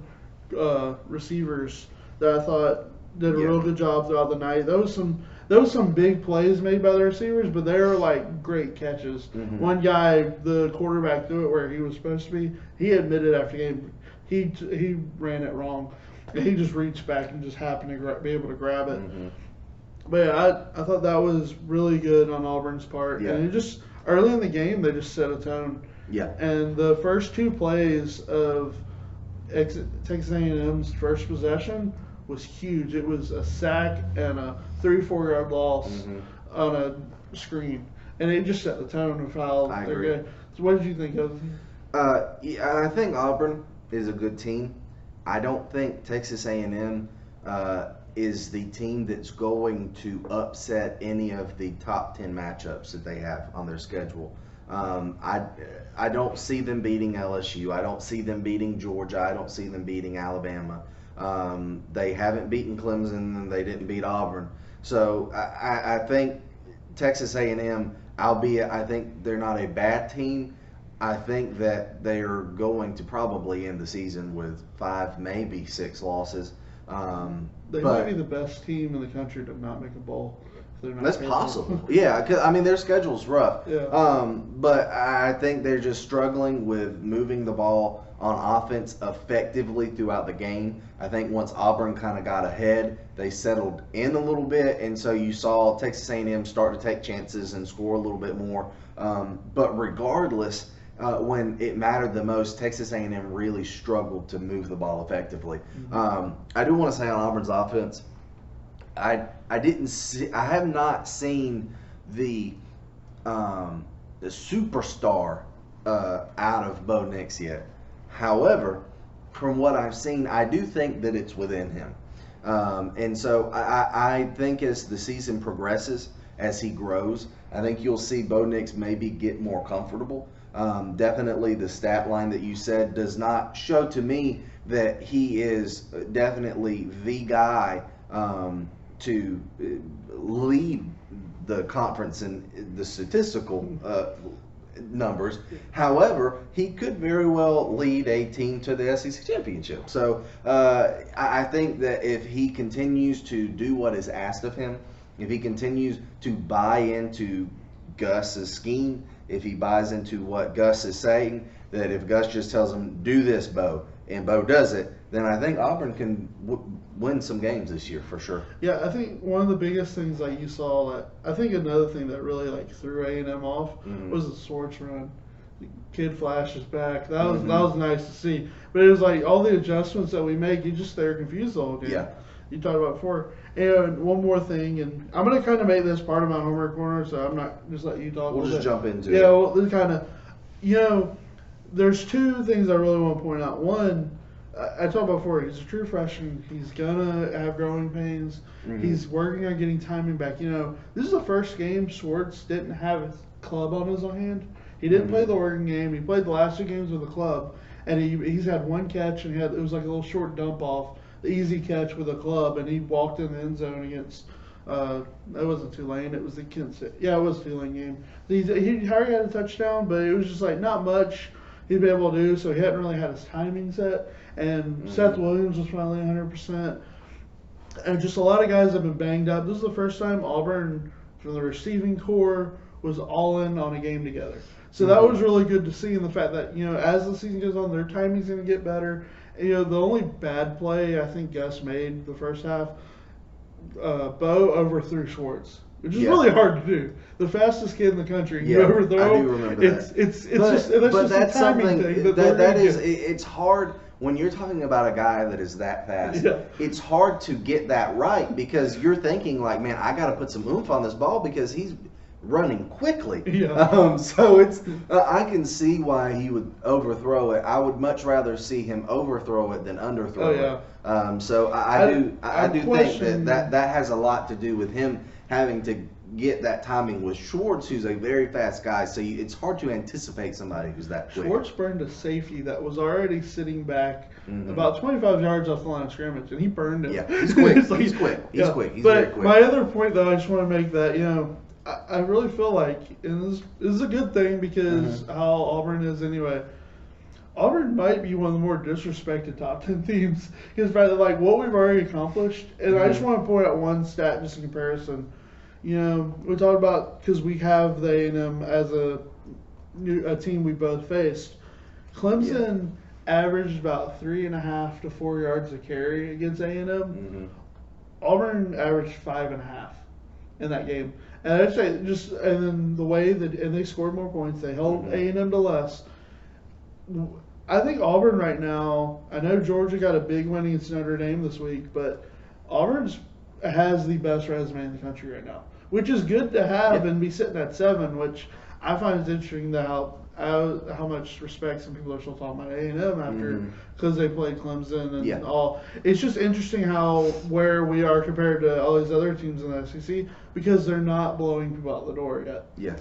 receivers that I thought did a real good job throughout the night. There was some big plays made by the receivers, but they were like great catches. One guy, the quarterback, threw it where he was supposed to be. He admitted after the game he ran it wrong. He just reached back and just happened to be able to grab it. But yeah, I thought that was really good on Auburn's part. And it just early in the game they just set a tone. And the first two plays of Texas A&M's first possession was huge. It was a sack and a 3-4 yard loss on a screen, and it just set the tone of how they're good. So, what did you think of? I think Auburn is a good team. I don't think Texas A&M is the team that's going to upset any of the top 10 matchups that they have on their schedule. I don't see them beating LSU. I don't see them beating Georgia. I don't see them beating Alabama. They haven't beaten Clemson, and they didn't beat Auburn. So I think Texas A&M, albeit I think they're not a bad team, I think that they are going to probably end the season with 5, maybe 6 losses. They might be the best team in the country to not make a bowl. If they're not That's careful. possible. Yeah, 'cause, I mean, their schedule's rough. Yeah. But I think they're just struggling with moving the ball on offense effectively throughout the game. I think once Auburn kind of got ahead, they settled in a little bit, and so you saw Texas A&M start to take chances and score a little bit more. But regardless, when it mattered the most, Texas A&M really struggled to move the ball effectively. I do want to say on Auburn's offense, I have not seen the superstar out of Bo Nix yet. However, from what I've seen, I do think that it's within him. And so I think as the season progresses, as he grows, I think you'll see Bo Nix maybe get more comfortable. Definitely the stat line that you said does not show to me that he is definitely the guy to lead the conference in the statistical numbers. However, he could very well lead a team to the SEC championship. So I think that if he continues to do what is asked of him, if he continues to buy into Gus's scheme, if he buys into what Gus is saying, that if Gus just tells him, do this, Bo, and Bo does it, then I think Auburn can win some games this year for sure. Yeah, I think one of the biggest things like you saw that I think another thing that really like threw A&M off was the Swartz run. The kid flashes back. That was nice to see. But it was like all the adjustments that we make, you just stay confused the whole game. Yeah. You talked about before. And one more thing, and I'm gonna kind of make this part of my homework corner, so I'm not just let you talk. We'll just jump into it. it. Yeah, well, this kind of, there's two things I really want to point out. One, I talked about before, he's a true freshman. He's gonna have growing pains. He's working on getting timing back. This is the first game Swartz didn't have his club on his hand. He didn't play the Oregon game. He played the last 2 games with the club, and he's had 1 catch, and it was like a little short dump off, the easy catch with a club, and he walked in the end zone against. That wasn't Tulane. It was the Kansas. Yeah, it was Tulane game. He already had a touchdown, but it was just like not much he'd be able to do. So he hadn't really had his timing set. And Seth Williams was finally 100%. And just a lot of guys have been banged up. This is the first time Auburn, from the receiving core, was all in on a game together. So that was really good to see, in the fact that, as the season goes on, their timing's going to get better. The only bad play I think Gus made the first half, Bo overthrew Swartz, which is really hard to do. The fastest kid in the country, you overthrow. I do remember that. It's just that's a timing something thing. that is. It's hard when you're talking about a guy that is that fast. Yeah. It's hard to get that right, because you're thinking like, man, I got to put some oomph on this ball because he's running quickly. Yeah. So it's I can see why he would overthrow it. I would much rather see him overthrow it than underthrow it. So I do think that has a lot to do with him having to get that timing with Schwartz, who's a very fast guy. So it's hard to anticipate somebody who's that quick. Schwartz burned a safety that was already sitting back about 25 yards off the line of scrimmage, and he burned it. Yeah, he's quick. He's quick. He's quick. He's very quick. My other point, though, I just want to make that, I really feel like, and this is a good thing because how Auburn is anyway, Auburn might be one of the more disrespected top 10 teams, because by what we've already accomplished. And I just want to point out one stat just in comparison. We talked about, because we have the A&M as a team we both faced. Clemson averaged about 3.5 to 4 yards a carry against A&M. Auburn averaged 5.5 in that game. And I'd say and then the way that, and they scored more points, they held A&M to less. I think Auburn right now, I know Georgia got a big win against Notre Dame this week, but Auburn has the best resume in the country right now, which is good to have and be sitting at 7, which I find is interesting how how much respect some people are still talking about A&M after because they played Clemson and all. It's just interesting how where we are compared to all these other teams in the SEC because they're not blowing people out the door yet. Yeah.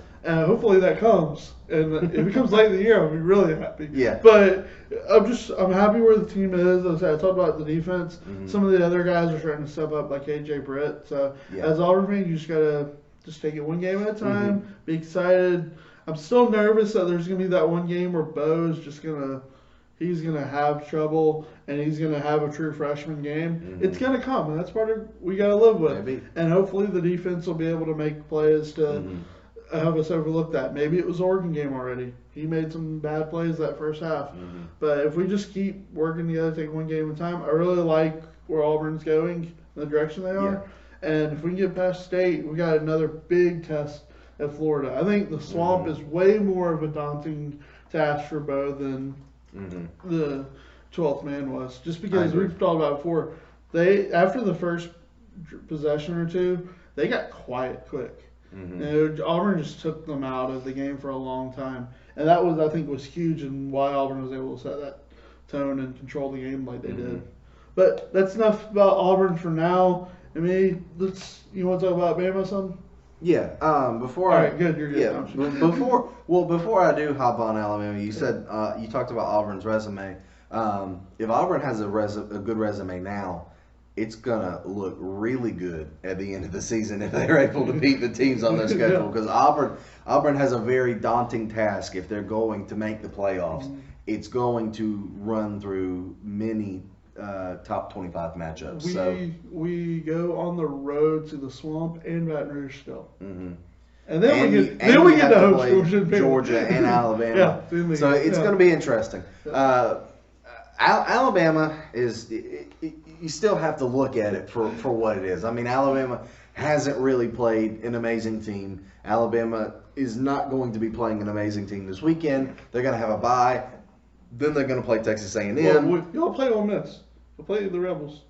Hopefully that comes, and if it comes late in the year, I'll be really happy. Yeah. But I'm happy where the team is. As I talked about the defense. Some of the other guys are starting to step up, like AJ Britt. So as Auburn fan, you just gotta just take it one game at a time. Be excited. I'm still nervous that there's gonna be that one game where Bo's just he's gonna have trouble and he's gonna have a true freshman game. It's gonna come, and that's part of we gotta live with. Maybe. And hopefully the defense will be able to make plays to have us overlook that. Maybe it was the Oregon game already. He made some bad plays that first half. But if we just keep working together, take one game at a time, I really like where Auburn's going, the direction they are. And if we can get past state, we got another big test at Florida. I think the Swamp is way more of a daunting task for Bo than the 12th man was. Just because we've talked about it before, they after the first possession or two, they got quiet quick. Auburn just took them out of the game for a long time, and that was I think was huge and why Auburn was able to set that tone and control the game like they did. But that's enough about Auburn for now. I mean, you want to talk about Bama some? Yeah. Before All right, good. You're good. Yeah. Before I do hop on Alabama, you said you talked about Auburn's resume. If Auburn has a good resume now, it's gonna look really good at the end of the season if they're able to beat the teams on their schedule. Because Auburn has a very daunting task if they're going to make the playoffs. It's going to run through many top 25 matchups. We go on the road to the Swamp and Baton Rouge still. And then we get to host Georgia and Alabama. So it's going to be interesting. Alabama is you still have to look at it for what it is. I mean, Alabama hasn't really played an amazing team. Alabama is not going to be playing an amazing team this weekend. They're going to have a bye. Then they're going to play Texas A&M. Well, y'all play Ole Miss. We'll play the Rebels.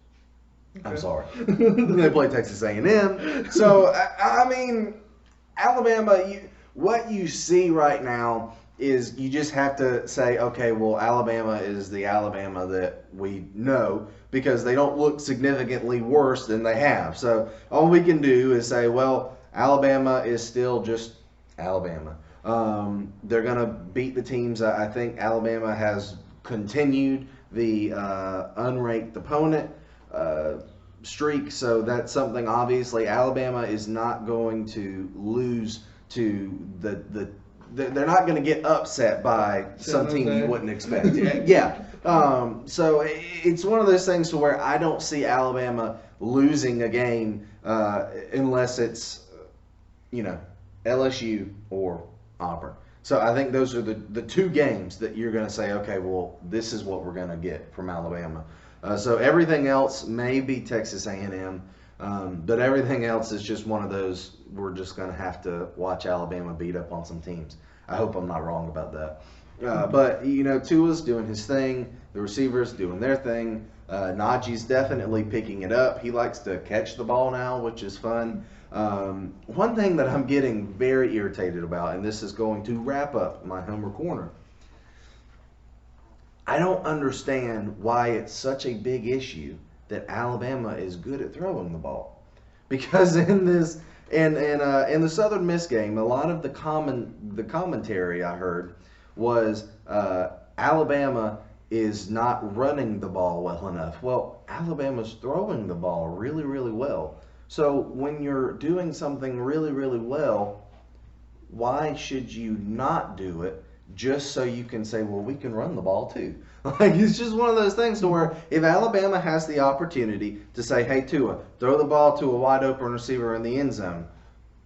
Okay. I'm sorry. They play Texas A&M. So, I mean, Alabama, what you see right now is you just have to say, okay, well, Alabama is the Alabama that we know because they don't look significantly worse than they have. So all we can do is say, well, Alabama is still just Alabama. They're going to beat the teams. I think Alabama has continued the unranked opponent streak, so that's something obviously Alabama is not going to lose to they're not going to get upset by some team you wouldn't expect. So it's one of those things to where I don't see Alabama losing a game unless it's LSU or Auburn. So I think those are the two games that you're going to say, okay, well, this is what we're going to get from Alabama. So everything else may be Texas A&M, but everything else is just one of those we're just going to have to watch Alabama beat up on some teams. I hope I'm not wrong about that. But, Tua's doing his thing. The receivers doing their thing. Najee's definitely picking it up. He likes to catch the ball now, which is fun. One thing that I'm getting very irritated about, and this is going to wrap up my Homer Corner, I don't understand why it's such a big issue that Alabama is good at throwing the ball. Because in the Southern Miss game, a lot of the commentary I heard was Alabama is not running the ball well enough. Well, Alabama's throwing the ball really, really well. So when you're doing something really, really well, why should you not do it just so you can say, well, we can run the ball too? Like, it's just one of those things to where if Alabama has the opportunity to say, hey, Tua, throw the ball to a wide open receiver in the end zone,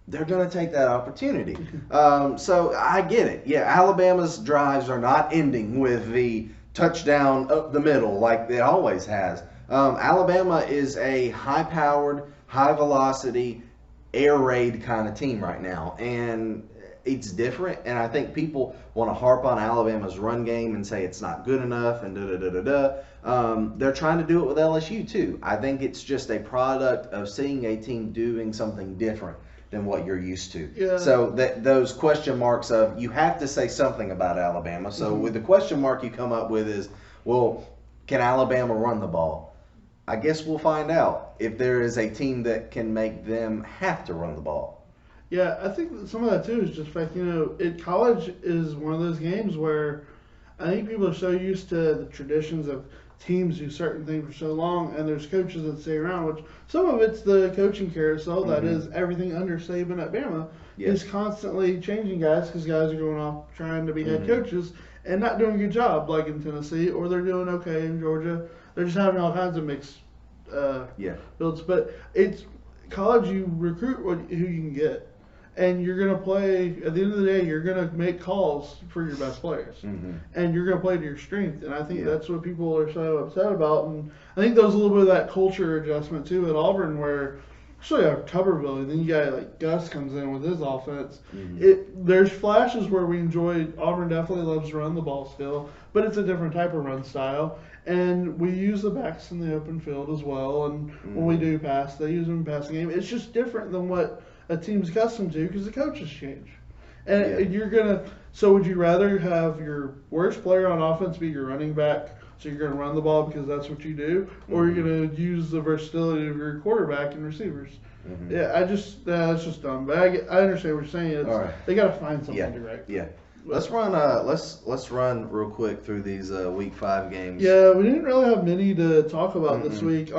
they're going to take that opportunity. So I get it. Yeah, Alabama's drives are not ending with the touchdown up the middle like it always has. Alabama is a high-powered, high-velocity, air raid kind of team right now. And it's different, and I think people want to harp on Alabama's run game and say it's not good enough and da-da-da-da-da. They're trying to do it with LSU too. I think it's just a product of seeing a team doing something different. than what you're used to. Yeah. So that those question marks of you have to say something about Alabama. So with the question mark you come up with is, well, can Alabama run the ball? I guess we'll find out if there is a team that can make them have to run the ball. Yeah, I think that some of that too is just fact. College is one of those games where I think people are so used to the traditions of teams do certain things for so long, and there's coaches that stay around. Which some of it's the coaching carousel that is everything under Saban at Bama is constantly changing guys because guys are going off trying to be head coaches and not doing a good job, like in Tennessee, or they're doing okay in Georgia. They're just having all kinds of mixed builds. But it's college. You recruit who you can get. And you're going to play, at the end of the day, you're going to make calls for your best players. And you're going to play to your strength. And I think that's what people are so upset about. And I think there was a little bit of that culture adjustment, too, at Auburn, where, especially at Tuberville, and then you got, like, Gus comes in with his offense. There's flashes where we enjoy, Auburn definitely loves to run the ball still, but it's a different type of run style. And we use the backs in the open field as well. And when we do pass, they use them in the passing game. It's just different than what a team's accustomed to because the coaches change. And you're going to – so would you rather have your worst player on offense be your running back, so you're going to run the ball because that's what you do, or you're going to use the versatility of your quarterback and receivers? Yeah, that's just dumb. But I understand what you're saying. They got to find something to right. Yeah. Let's run. Let's run real quick through these Week 5 games. Yeah, we didn't really have many to talk about this week.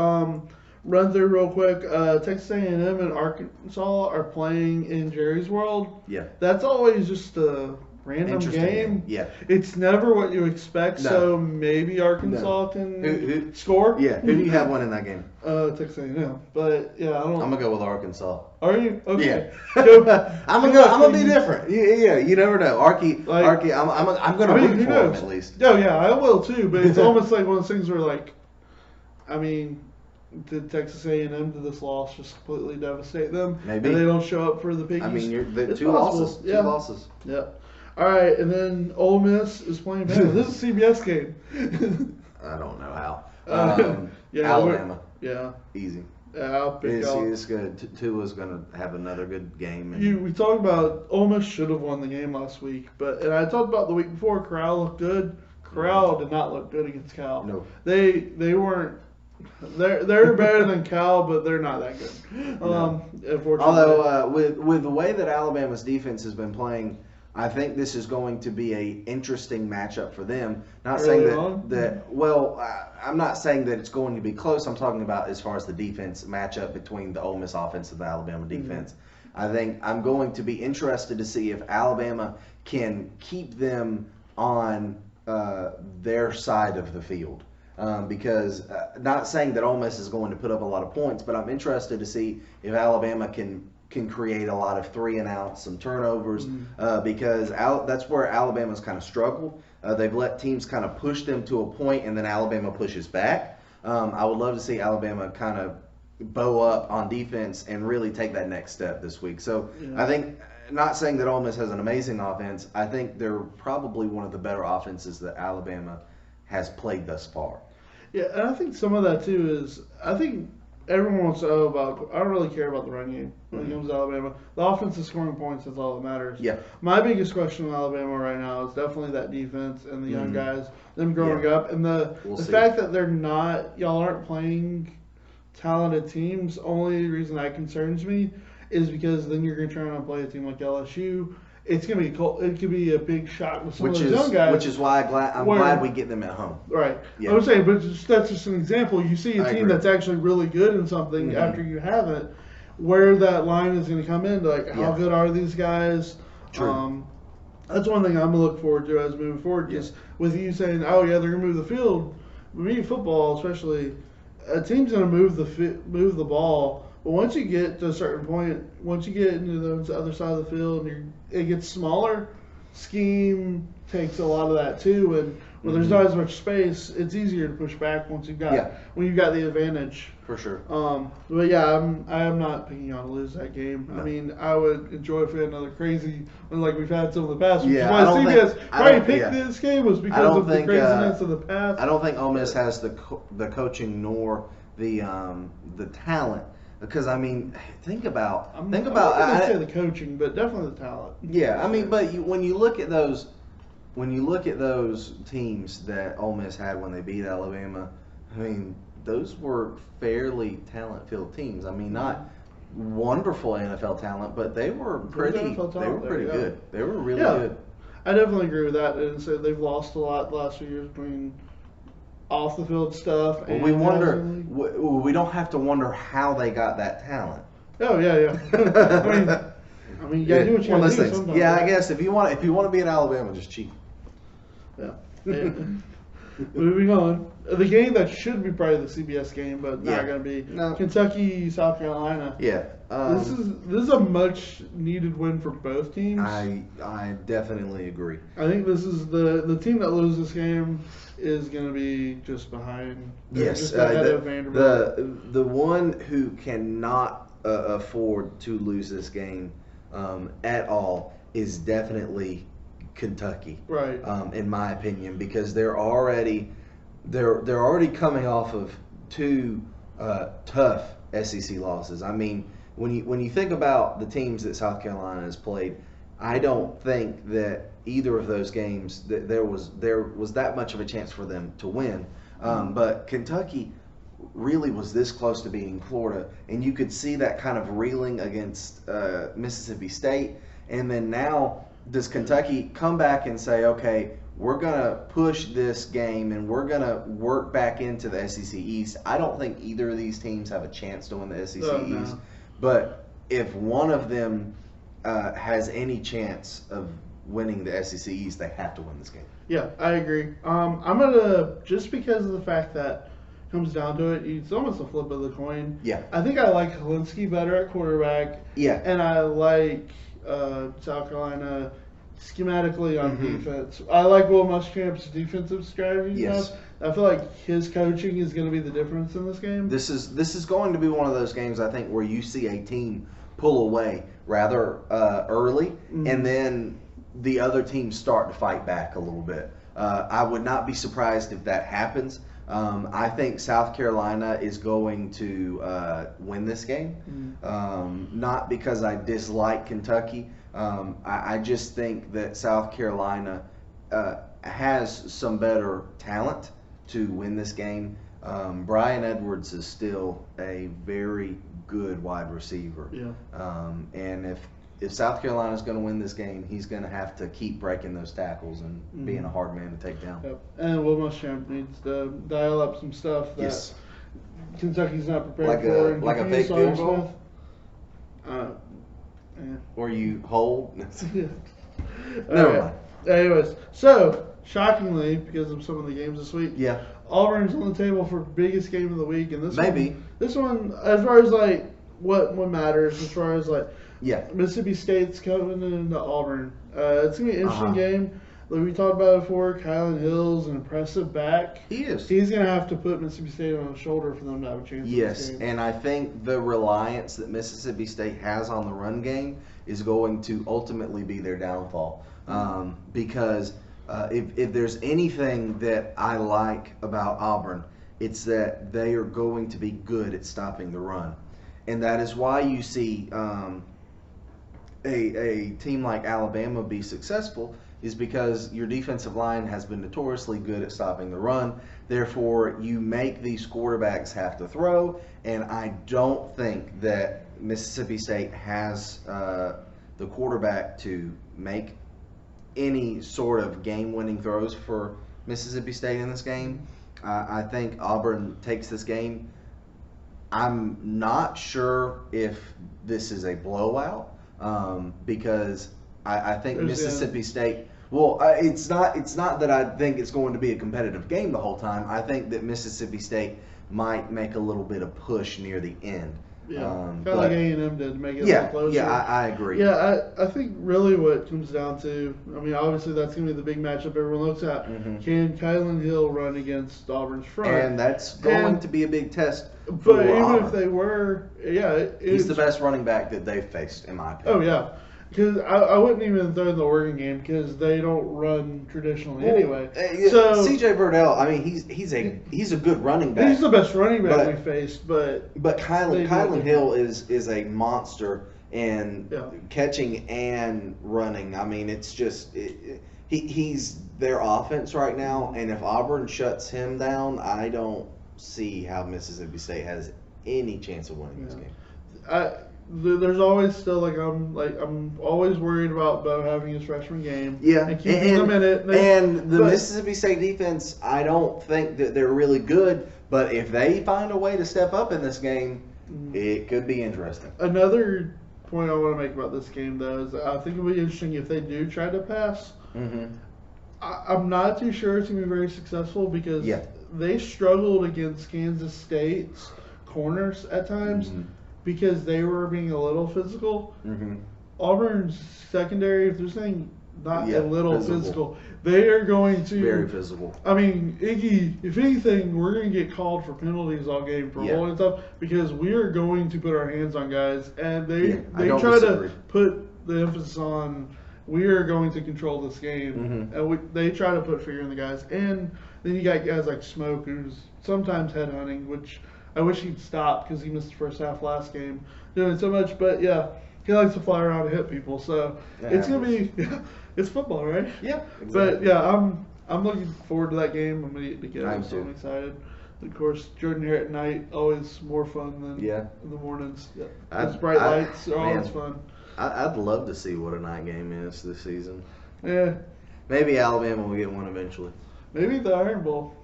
Run through real quick. Texas A&M and Arkansas are playing in Jerry's World. Yeah. That's always just a random game. Yeah. It's never what you expect. No. So maybe Arkansas can score. Yeah. Who do you have winning that game? Texas A&M. But yeah, I'm gonna go with Arkansas. Are you? Okay. Yeah. I'm gonna be different. Yeah. You never know. Arky. I'm gonna root for him at least. Oh yeah, I will too. But it's almost like one of those things where did Texas A&M to this loss just completely devastate them? Maybe. And they don't show up for the Piggies? I mean, it's two possible. losses. Two losses. Yeah. All right, and then Ole Miss is playing Bama. This is a CBS game. I don't know how. Alabama. Easy. Yeah, I'll pick it's good. Tua's going to have another good game. We talked about Ole Miss should have won the game last week, and I talked about the week before. Corral looked good. Corral did not look good against Cal. No. They weren't. They're better than Cal, but they're not that good. Unfortunately. Although with the way that Alabama's defense has been playing, I think this is going to be a interesting matchup for them. Not saying I'm not saying that it's going to be close. I'm talking about as far as the defense matchup between the Ole Miss offense and the Alabama defense. I think I'm going to be interested to see if Alabama can keep them on their side of the field. Because not saying that Ole Miss is going to put up a lot of points, but I'm interested to see if Alabama can create a lot of 3-and-outs, some turnovers, because that's where Alabama's kind of struggled. They've let teams kind of push them to a point, and then Alabama pushes back. I would love to see Alabama kind of bow up on defense and really take that next step this week. So I think, not saying that Ole Miss has an amazing offense, I think they're probably one of the better offenses that Alabama has played thus far. Yeah, and I think some of that too is I think everyone wants to know about. I don't really care about the run game when it comes to Alabama. The offense is scoring points. That's all that matters. Yeah. My biggest question with Alabama right now is definitely that defense and the young guys, them growing up, and the fact that y'all aren't playing talented teams. Only reason that concerns me is because then you're going to try and play a team like LSU. It's gonna be cold. It could be a big shock with some of those young guys. Which is why I'm glad we get them at home. Right. Yeah. I was saying, but that's just an example. You see a team that's actually really good in something after you haven't, where that line is going to come in. Like, how good are these guys? True. That's one thing I'm gonna look forward to as moving forward. Just with you saying, "Oh yeah, they're gonna move the field." With me, football especially, a team's gonna move the ball. But once you get to a certain point, once you get into the other side of the field, and it gets smaller, scheme takes a lot of that too. And when there's not as much space, it's easier to push back once you've got when you've got the advantage. For sure. But yeah, I am not picking on to lose that game. No. I mean, I would enjoy if we had another crazy one like we've had some of the past. Which is why CBS probably picked this game was because of the craziness of the past. I don't think Ole Miss has the coaching nor the talent Because I mean, think about I'm not gonna say the coaching, but definitely the talent. yeah. I mean, but when you look at those teams that Ole Miss had when they beat Alabama, I mean, those were fairly talent-filled teams. I mean, not wonderful NFL talent, but they were pretty. They were pretty good. They were really good. I definitely agree with that. And so they've lost a lot the last few years between off the field stuff. Well, we wonder. We don't have to wonder how they got that talent. Oh yeah. I mean, you gotta do what you gotta do sometimes. Yeah, I guess if you want to be at Alabama, just cheat. Yeah. Moving on, the game that should be probably the CBS game, but not going to be Kentucky, South Carolina. Yeah. This is a much needed win for both teams. I definitely agree. I think this is the team that loses this game is going to be just behind. Yes, just ahead of Vanderbilt. The one who cannot afford to lose this game at all is definitely Kentucky, right? In my opinion, because they're already coming off of two tough SEC losses. I mean, when you think about the teams that South Carolina has played, I don't think that either of those games that there was that much of a chance for them to win. But Kentucky really was this close to beating Florida, and you could see that kind of reeling against Mississippi State, and then now. Does Kentucky come back and say, okay, we're going to push this game and we're going to work back into the SEC East? I don't think either of these teams have a chance to win the SEC East. No. But if one of them has any chance of winning the SEC East, they have to win this game. Yeah, I agree. I'm going to, just because of the fact that it comes down to it, it's almost a flip of the coin. Yeah. I think I like Helinski better at quarterback. Yeah. And I like South Carolina schematically on defense. I like Will Muschamp's defensive strategy. Yes. I feel like his coaching is going to be the difference in this game. This is going to be one of those games, I think, where you see a team pull away rather early, and then the other teams start to fight back a little bit. I would not be surprised if that happens. I think South Carolina is going to win this game, not because I dislike Kentucky. I just think that South Carolina has some better talent to win this game. Brian Edwards is still a very good wide receiver. Yeah. And if South Carolina is going to win this game, he's going to have to keep breaking those tackles and being a hard man to take down. Yep. And Will Muschamp needs to dial up some stuff that Kentucky's not prepared for. Like a fake field goal? Yeah. Or you hold? Never mind. Anyways, so shockingly, because of some of the games this week, Auburn's on the table for biggest game of the week, and this one, as far as like what matters, as far as like Mississippi State's coming into Auburn. It's gonna be an interesting game. Like we talked about it before, Kylan Hill's an impressive back. He is. He's going to have to put Mississippi State on his shoulder for them to have a chance. Yes, and I think the reliance that Mississippi State has on the run game is going to ultimately be their downfall. Because if there's anything that I like about Auburn, it's that they are going to be good at stopping the run. And that is why you see a team like Alabama be successful, is because your defensive line has been notoriously good at stopping the run. Therefore, you make these quarterbacks have to throw, and I don't think that Mississippi State has the quarterback to make any sort of game-winning throws for Mississippi State in this game. I think Auburn takes this game. I'm not sure if this is a blowout because I think Mississippi State. Well, it's not that I think it's going to be a competitive game the whole time. I think that Mississippi State might make a little bit of push near the end. Yeah, kind of like A&M did to make it a little closer. Yeah, I agree. Yeah, I think really what it comes down to, I mean, obviously that's going to be the big matchup everyone looks at. Can Kylan Hill run against Auburn's front? And that's going to be a big test for But even Auburn. If they were, he's the best running back that they've faced, in my opinion. Oh, yeah. Because I wouldn't even throw in the Oregon game because they don't run traditionally anyway. So C.J. Verdell, I mean, he's a good running back. He's the best running back we faced, but Kylan Hill is a monster in Yeah. catching and running. I mean, it's just he's their offense right now, and if Auburn shuts him down, I don't see how Mississippi State has any chance of winning this game. There's always still I'm always worried about Bo having his freshman game. Yeah, and keeping them in it. And the Mississippi State defense, I don't think that they're really good, but if they find a way to step up in this game, it could be interesting. Another point I want to make about this game, though, is I think it'll be interesting if they do try to pass. Mm-hmm. I'm not too sure it's going to be very successful because Yeah. they struggled against Kansas State's corners at times because they were being a little physical. Mm-hmm. Auburn's secondary, if they're saying not a little physical. they are going to Very physical. I mean, Iggy, if anything, we're going to get called for penalties all game for holding stuff because we are going to put our hands on guys, and they try to put the emphasis on we are going to control this game, and they try to put fear in the guys. And then you got guys like Smoke, who's sometimes headhunting, which I wish he'd stop because he missed the first half last game doing so much. But yeah, he likes to fly around and hit people, so it's gonna be it's football, right? Yeah, exactly. But yeah, I'm looking forward to that game. I'm gonna get together, so I'm excited. Of course, Jordan here at night always more fun than in the mornings. Yeah, those bright lights are always fun. I'd love to see what a night game is this season. Yeah, maybe Alabama will get one eventually. Maybe the Iron Bowl.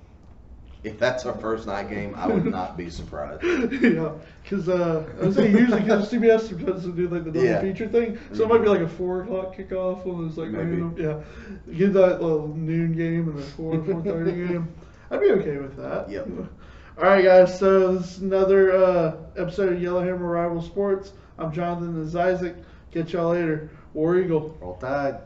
If that's our first night game, I would not be surprised. Yeah, because I was saying usually because CBS supposed to do like the double feature thing, so it might be like a 4 o'clock kickoff when there's like random, give that little noon game and the 4:30 game. I'd be okay with that. Yep. All right, guys. So this is another episode of Yellowhammer Rival Sports. I'm Jonathan. This is Isaac. Catch y'all later. War Eagle. Roll Tide.